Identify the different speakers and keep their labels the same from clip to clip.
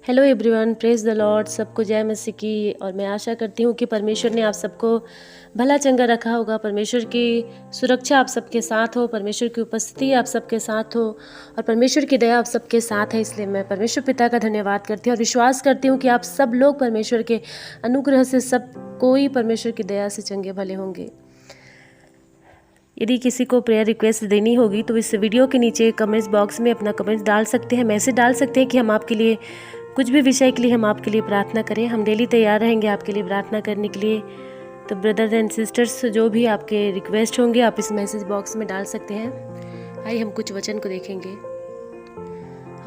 Speaker 1: Hello everyone, praise the Lord. सबको जय मसीह की। और मैं आशा करती हूँ कि परमेश्वर ने आप सबको भला चंगा रखा होगा। परमेश्वर की सुरक्षा आप सबके साथ हो, परमेश्वर की उपस्थिति आप सबके साथ हो और परमेश्वर की दया आप सबके साथ है। इसलिए मैं परमेश्वर पिता का धन्यवाद करती हूँ और विश्वास करती हूँ कि आप सब लोग परमेश्वर के अनुग्रह से सब कोई परमेश्वर की दया से चंगे भले होंगे। यदि किसी को प्रेयर रिक्वेस्ट देनी होगी तो इस वीडियो के नीचे कमेंट्स बॉक्स में अपना कमेंट्स डाल सकते हैं, मैसेज डाल सकते हैं कि हम आपके लिए कुछ भी विषय के लिए हम आपके लिए प्रार्थना करें। हम डेली तैयार रहेंगे आपके लिए प्रार्थना करने के लिए। तो ब्रदर्स एंड सिस्टर्स, जो भी आपके रिक्वेस्ट होंगे आप इस मैसेज बॉक्स में डाल सकते हैं। आइए हम कुछ वचन को देखेंगे।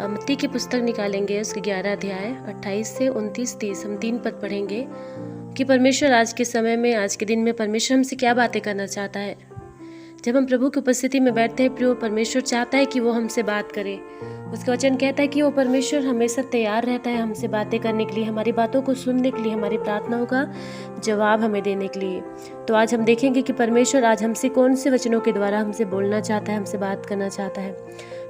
Speaker 1: मत्ती की पुस्तक निकालेंगे, उसके 11 अध्याय 28 से 29-30 हम 3 पद पढ़ेंगे कि परमेश्वर आज के समय में, आज के दिन में परमेश्वर हमसे क्या बातें करना चाहता है। जब हम प्रभु की उपस्थिति में बैठते हैं प्रियो, परमेश्वर चाहता है कि वो हमसे बात करे। उसका वचन कहता है कि वो परमेश्वर हमेशा तैयार रहता है हमसे बातें करने के लिए, हमारी बातों को सुनने के लिए, हमारी प्रार्थनाओं का जवाब हमें देने के लिए। तो आज हम देखेंगे कि परमेश्वर आज हमसे कौन से वचनों के द्वारा हमसे बोलना चाहता है, हमसे बात करना चाहता है।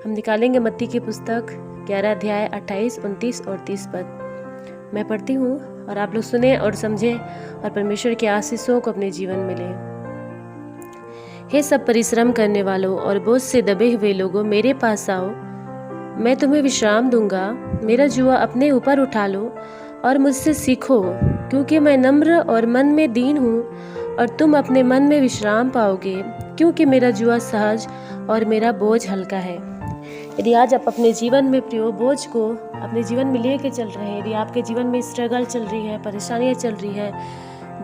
Speaker 1: हम निकालेंगे मत्ती की पुस्तक 11 अध्याय 28, 29 और 30 पद। मैं पढ़ती हूँ और आप लोग सुने और समझें और परमेश्वर के आशीषों को अपने जीवन में लें। हे सब परिश्रम करने वालों और बोझ से दबे हुए लोगों, मेरे पास आओ, मैं तुम्हें विश्राम दूंगा। मेरा जुआ अपने ऊपर उठा लो और मुझसे सीखो, क्योंकि मैं नम्र और मन में दीन हूँ, और तुम अपने मन में विश्राम पाओगे, क्योंकि मेरा जुआ सहज और मेरा बोझ हल्का है। यदि आज आप अपने जीवन में प्रियो बोझ को अपने जीवन में लेके चल रहे हैं, यदि आपके जीवन में स्ट्रगल चल रही है, परेशानियाँ चल रही है,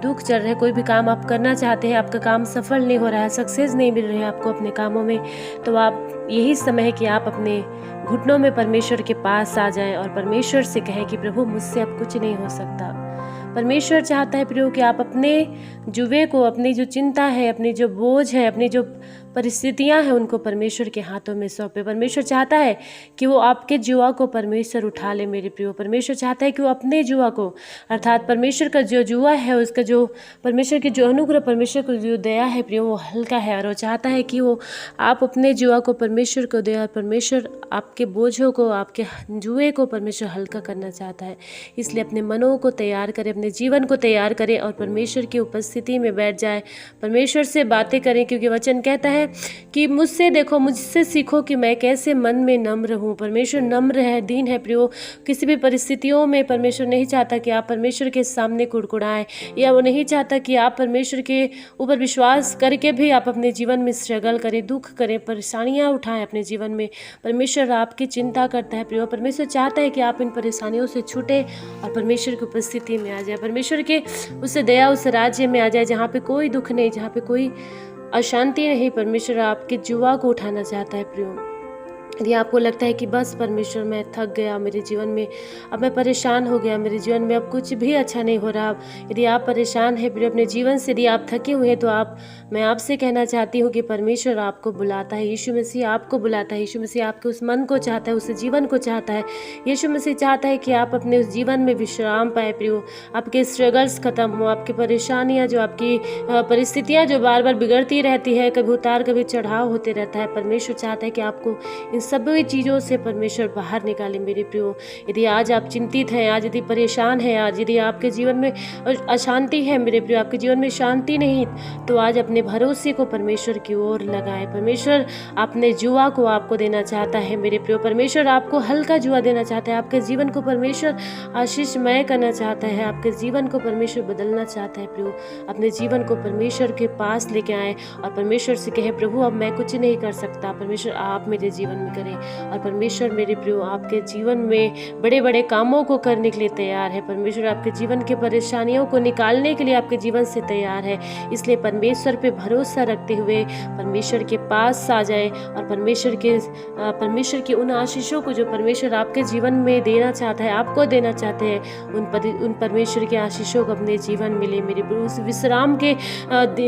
Speaker 1: दुख चल रहे हैं, कोई भी काम आप करना चाहते हैं, आपका काम सफल नहीं हो रहा है, सक्सेस नहीं मिल रही है आपको अपने कामों में, तो आप यही समय है कि आप अपने घुटनों में परमेश्वर के पास आ जाएं और परमेश्वर से कहें कि प्रभु मुझसे अब कुछ नहीं हो सकता। परमेश्वर चाहता है प्रियो कि आप अपने जुए को, अपनी जो चिंता है, अपनी जो बोझ है, अपनी जो परिस्थितियां हैं, उनको परमेश्वर के हाथों में सौंपे। परमेश्वर चाहता है कि वो आपके जुआ को परमेश्वर उठा ले मेरे प्रियो। परमेश्वर चाहता है कि वो अपने जुआ को, अर्थात परमेश्वर का जो जुआ है, उसका जो परमेश्वर की जो अनुग्रह, परमेश्वर की जो दया है प्रियो, वो हल्का है। और वो चाहता है कि वो आप अपने जुआ को परमेश्वर को दे और परमेश्वर आपके बोझों को, आपके जुए को परमेश्वर हल्का करना चाहता है। इसलिए अपने मनों को तैयार करें, अपने जीवन को तैयार करें और परमेश्वर की उपस्थिति में बैठ जाए, परमेश्वर से बातें करें, क्योंकि वचन कहता है कि मुझसे देखो, मुझसे सीखो कि मैं कैसे मन में नम्र हूँ। परमेश्वर नम्र है, दीन है प्रियो। किसी भी परिस्थितियों में परमेश्वर नहीं चाहता कि आप परमेश्वर के सामने कुड़कुड़ाएं, या वो नहीं चाहता कि आप परमेश्वर के ऊपर विश्वास करके भी आप अपने जीवन में स्ट्रगल करें, दुख करें, परेशानियाँ उठाएं अपने जीवन में। परमेश्वर आपकी चिंता करता है प्रियो। परमेश्वर चाहता है कि आप इन परेशानियों से छूटे और परमेश्वर की उपस्थिति में आ जाए, परमेश्वर के उस दया, उस राज्य में आ जाए जहाँ पे कोई दुख नहीं, जहाँ पे कोई अशांति नहीं। परमेश्वर आपके जुआ को उठाना चाहता है प्रियो। यदि आपको लगता है कि बस परमेश्वर मैं थक गया, मेरे जीवन में अब मैं परेशान हो गया, मेरे जीवन में अब कुछ भी अच्छा नहीं हो रहा, यदि आप परेशान हैं फिर अपने जीवन से, यदि आप थके हुए हैं, तो मैं आपसे कहना चाहती हूँ कि परमेश्वर आपको बुलाता है। यीशु मसीह आपको बुलाता है। यीशु मसीह आपके उस मन को चाहता है, उस जीवन को चाहता है। यीशु मसीह चाहता है कि आप अपने उस जीवन में विश्राम पाए प्रियो, आपके स्ट्रगल्स खत्म हो, आपकी परेशानियाँ, जो आपकी परिस्थितियाँ जो बार बार बिगड़ती रहती है, कभी उतार कभी चढ़ाव होते रहता है, परमेश्वर चाहता है कि आपको इन सभी चीज़ों से परमेश्वर बाहर निकाले मेरे प्रियो। यदि आज आप चिंतित हैं, आज यदि परेशान हैं, आज यदि आपके जीवन में अशांति है मेरे प्रियो, आपके जीवन में शांति नहीं, तो आज अपने भरोसे को परमेश्वर की ओर लगाएं। परमेश्वर अपने जुआ को आपको देना चाहता है मेरे प्रियो। परमेश्वर आपको हल्का जुआ देना चाहता है। आपके जीवन को परमेश्वर आशीषमय करना चाहता है। आपके जीवन को परमेश्वर बदलना चाहता है प्रियो। अपने जीवन को परमेश्वर के पास लेके आए और परमेश्वर से कहे, प्रभु अब मैं कुछ नहीं कर सकता, परमेश्वर आप मेरे जीवन में करें। और परमेश्वर मेरे प्रियो आपके जीवन में बड़े बड़े कामों को करने के लिए तैयार है। परमेश्वर आपके जीवन की परेशानियों को निकालने के लिए आपके जीवन से तैयार है। इसलिए परमेश्वर पे भरोसा रखते हुए परमेश्वर के पास आ जाए और परमेश्वर के उन आशीषों को जो परमेश्वर आपके जीवन में देना चाहता है, आपको देना चाहते हैं, उन परमेश्वर के आशीषों को अपने जीवन में ले मेरे प्रियो। उस विश्राम के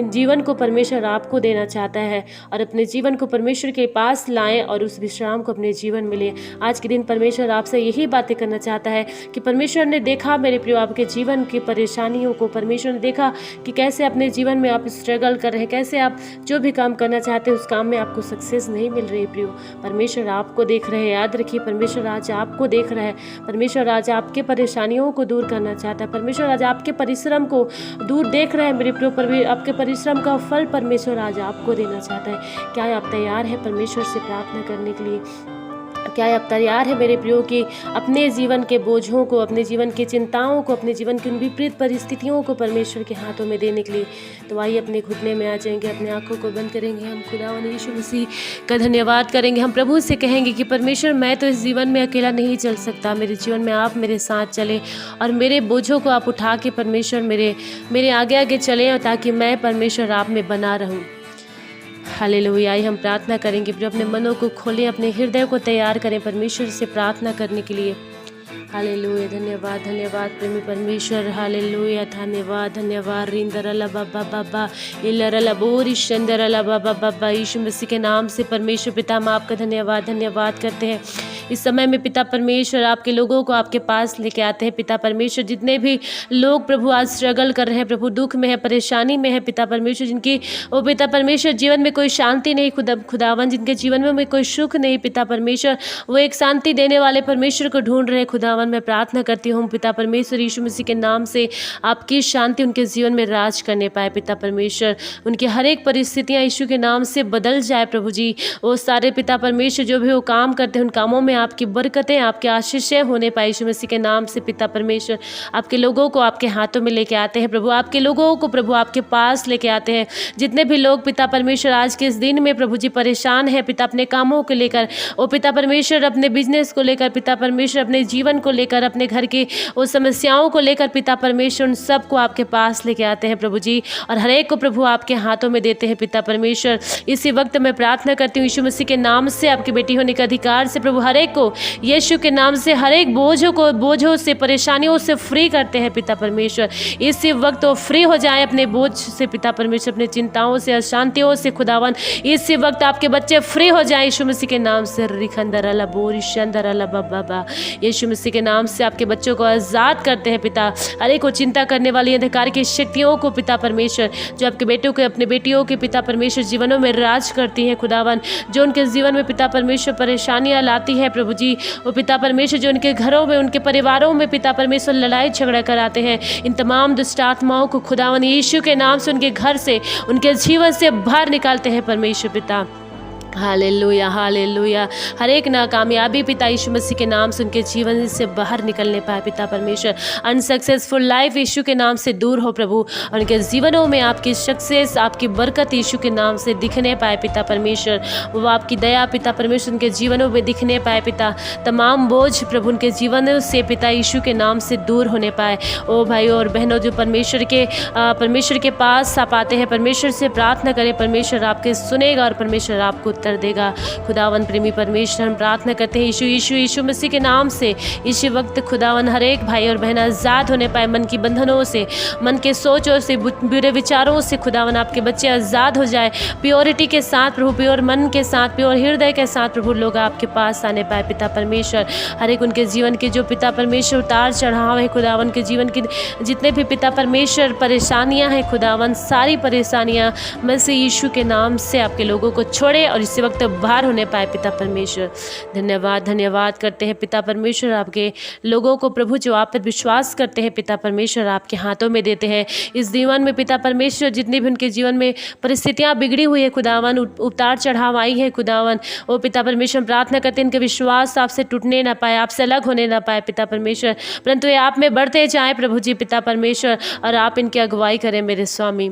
Speaker 1: जीवन को परमेश्वर आपको देना चाहता है और अपने जीवन को परमेश्वर के पास लाएं और उस विश्राम को अपने जीवन में ले। आज के दिन परमेश्वर आपसे यही बातें करना चाहता है कि परमेश्वर ने देखा मेरे प्रियो आपके जीवन की परेशानियों को, परमेश्वर ने देखा कि कैसे अपने जीवन में आप स्ट्रगल कर रहे हैं, कैसे आप जो भी काम करना चाहते हैं उस काम में आपको सक्सेस नहीं मिल रही। प्रियो परमेश्वर आपको देख रहे हैं, याद रखिए परमेश्वर आज आपको देख रहा है। परमेश्वर आज आपके परेशानियों को दूर करना चाहता है। परमेश्वर आज आपके परिश्रम को दूर देख रहे हैं मेरे प्रियो। आपके परिश्रम का फल परमेश्वर आज आपको देना चाहता है। क्या आप तैयार हैं परमेश्वर से प्रार्थना करने के लिए? क्या आप तैयार है मेरे प्रियो कि अपने जीवन के बोझों को, अपने जीवन की चिंताओं को, अपने जीवन की उन विपरीत परिस्थितियों को परमेश्वर के हाथों में देने के लिए? तो आइए अपने घुटने में आ जाएंगे, अपने आंखों को बंद करेंगे, हम खुदावंद यीशु मसीह का धन्यवाद करेंगे। हम प्रभु से कहेंगे कि परमेश्वर मैं तो इस जीवन में अकेला नहीं चल सकता, मेरे जीवन में आप मेरे साथ चलें और मेरे बोझों को आप उठा के परमेश्वर मेरे आगे आगे चलें, ताकि मैं परमेश्वर आप में बना रहूं। हालेलुया। आइए हम प्रार्थना करेंगे। फिर अपने मनों को खोलें, अपने हृदय को तैयार करें परमेश्वर से प्रार्थना करने के लिए। हालेलुया। धन्यवाद धन्यवाद प्रेमी परमेश्वर। हालेलुया। धन्यवाद धन्यवाद। रिंदरला बाबा बाबा इलरला बोरी शंदरला बाबा बाबा। यीशु मसीह के नाम से परमेश्वर पिता हम आपका धन्यवाद करते हैं। इस समय में पिता परमेश्वर आपके लोगों को आपके पास लेके आते हैं। पिता परमेश्वर जितने भी लोग प्रभु आज स्ट्रगल कर रहे हैं, प्रभु दुख में है, परेशानी में है, पिता परमेश्वर जिनकी ओ पिता परमेश्वर जीवन में कोई शांति नहीं, खुदावन जिनके जीवन में कोई सुख नहीं, पिता परमेश्वर वो एक शांति देने वाले परमेश्वर को ढूंढ रहे हैं। खुदावन मैं प्रार्थना करती हूँ पिता परमेश्वर यीशु मसीह के नाम से आपकी शांति उनके जीवन में राज करने पाए। पिता परमेश्वर उनकी हर एक परिस्थितियाँ यीशु के नाम से बदल जाए। प्रभु जी वो सारे पिता परमेश्वर जो भी वो काम करते हैं उन कामों में आपकी बरकतें, आपके आशीषें होने पाए। यीशु मसीह के नाम से पिता परमेश्वर आपके लोगों को आपके हाथों में लेके आते हैं। प्रभु आपके लोगों को प्रभु आपके पास लेके आते हैं। जितने भी लोग पिता परमेश्वर आज के इस दिन में प्रभु जी परेशान है पिता अपने कामों को लेकर, वो पिता परमेश्वर अपने बिजनेस को लेकर, पिता परमेश्वर अपने जीवन को लेकर, अपने घर की वो समस्याओं को लेकर, पिता परमेश्वर उन सबको आपके पास लेके आते हैं प्रभु जी, और हर एक को प्रभु आपके हाथों में देते हैं। पिता परमेश्वर इसी वक्त मैं प्रार्थना करती हूँ यीशु मसीह के नाम से आपकी बेटी होने के अधिकार से प्रभु हर एक को यीशु के नाम से हर एक बोझों से परेशानियों से फ्री करते हैं। पिता परमेश्वर इसी वक्त वो फ्री हो जाए अपने बोझ से पिता परमेश्वर, अपने चिंताओं से, अशांतियों से। खुदावन इसी वक्त आपके बच्चे फ्री हो जाए यीशु मसीह के नाम से। रिखंदरला बोरिशंदरला बाबा यीशु मसीह के नाम से आपके बच्चों को आजाद करते हैं पिता। हर एक को चिंता करने वाली अंधकार की शक्तियों को पिता परमेश्वर जो आपके बेटों के, अपने बेटियों के पिता परमेश्वर जीवनों में राज करती हैं। खुदावन जो उनके जीवन में पिता परमेश्वर परेशानियां लाती है प्रभु जी, वो पिता परमेश्वर जो उनके घरों में, उनके परिवारों में पिता परमेश्वर लड़ाई झगड़ा कराते हैं, इन तमाम दुष्ट आत्माओं को खुदावन यीशु के नाम से उनके घर से, उनके जीवन से बाहर निकालते हैं परमेश्वर पिता। Hallelujah hallelujah. हर एक नाकामयाबी पिता यीशु मसीह के नाम से उनके जीवन से बाहर निकलने पाए पिता परमेश्वर। अनसक्सेसफुल लाइफ यीशु के नाम से दूर हो प्रभु, और उनके जीवनों में आपकी सक्सेस, आपकी बरकत यीशु के नाम से दिखने पाए पिता परमेश्वर। वो आपकी दया पिता परमेश्वर उनके जीवनों में दिखने पाए पिता। तमाम बोझ प्रभु उनके जीवनों से पिता यीशु के नाम से दूर होने पाए। ओ भाई और बहनों जो परमेश्वर के पास आप आते हैं, परमेश्वर से प्रार्थना करें, परमेश्वर आपके सुनेगा और परमेश्वर आपको उत्तर देगा। खुदावन प्रेमी परमेश्वर हम प्रार्थना करते हैं यीशु मसीह के नाम से इसी वक्त खुदावन हर एक भाई और बहन आजाद होने पाए मन की बंधनों से, मन के सोचों से, बुरे विचारों से। खुदावन आपके बच्चे आजाद हो जाए प्योरिटी के साथ प्रभु, प्योर मन के साथ, प्योर हृदय के साथ प्रभु लोग आपके पास आने पाए पिता परमेश्वर। हर एक उनके जीवन के जो पिता परमेश्वर उतार चढ़ाव है, खुदावन के जीवन की जितने भी पिता परमेश्वर परेशानियां हैं, खुदावन सारी परेशानियां मसीह यीशु के नाम से आपके लोगों को छोड़े और इसी वक्त बाहर होने पाए पिता परमेश्वर। धन्यवाद करते हैं पिता परमेश्वर आपके लोगों को प्रभु जो आप पर विश्वास करते हैं पिता परमेश्वर आपके हाथों में देते हैं। इस जीवन में पिता परमेश्वर जितनी भी उनके जीवन में परिस्थितियां बिगड़ी हुई है, खुदावन उतार चढ़ाव आई है, खुदावन वो पिता परमेश्वर प्रार्थना करते हैं इनके विश्वास आपसे टूटने ना पाए, आपसे अलग होने ना पाए पिता परमेश्वर, परंतु ये आप में बढ़ते जाए प्रभु जी पिता परमेश्वर, और आप इनकी अगुवाई करें मेरे स्वामी।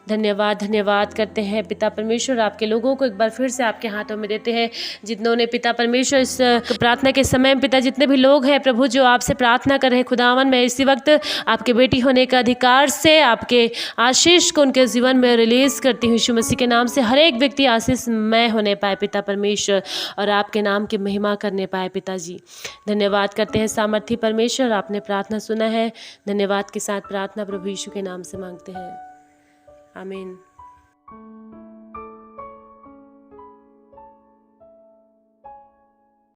Speaker 1: धन्यवाद करते हैं पिता परमेश्वर आपके लोगों को एक बार फिर से आपके हाथों में देते हैं। जितनों पिता परमेश्वर इस प्रार्थना के समय में पिता जितने भी लोग हैं प्रभु जो आपसे प्रार्थना कर रहे हैं, खुदावन मैं इसी वक्त आपके बेटी होने का अधिकार से आपके आशीष को उनके जीवन में रिलीज करती हूँ यीशु मसीह के नाम से। हर एक व्यक्ति आशीषमय होने पाए पिता परमेश्वर और आपके नाम की महिमा करने पाए पिताजी। धन्यवाद करते हैं सामर्थी परमेश्वर, आपने प्रार्थना सुना है। धन्यवाद के साथ प्रार्थना प्रभु यीशु के नाम से मांगते हैं, आमीन।